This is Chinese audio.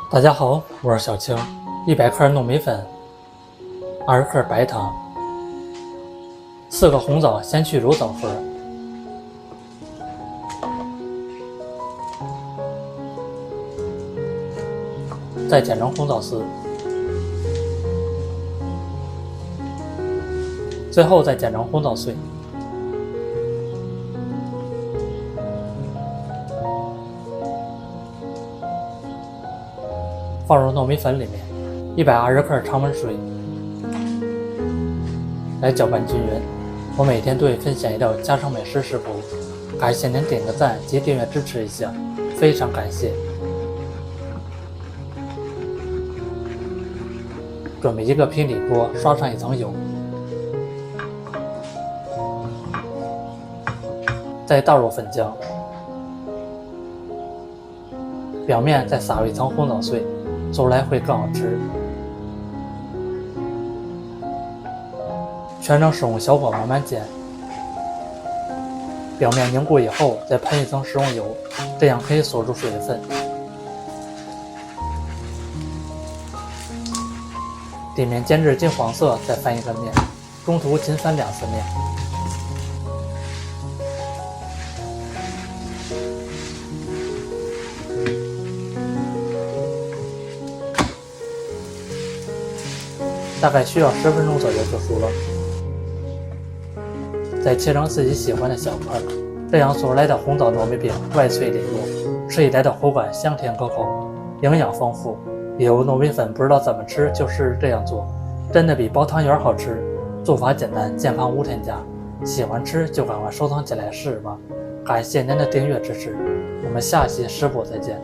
大家好，我是小青。100克糯米粉，20克白糖，4个红枣先去乳枣核，再剪成红枣丝，最后再剪成红枣碎。放入糯米粉里面，120克常温水，来搅拌均匀。我每天都会分享一道家常美食食谱，感谢您点个赞及订阅支持一下，非常感谢。准备一个平底锅，刷上一层油，再倒入粉浆，表面再撒入一层红枣碎，做出来会更好吃。全程使用小火慢慢煎，表面凝固以后再喷一层食用油，这样可以锁住水分。底面煎至金黄色，再翻一个面，中途仅翻2次面。大概需要10分钟左右就熟了，再切成自己喜欢的小块，这样做出来的红枣糯米饼外脆里糯，吃起来的口感香甜可口，营养丰富。有糯米粉不知道怎么吃，就试试这样做，真的比包汤圆好吃。做法简单，健康无添加，喜欢吃就赶快收藏起来试试吧。感谢您的订阅支持，我们下期食谱再见。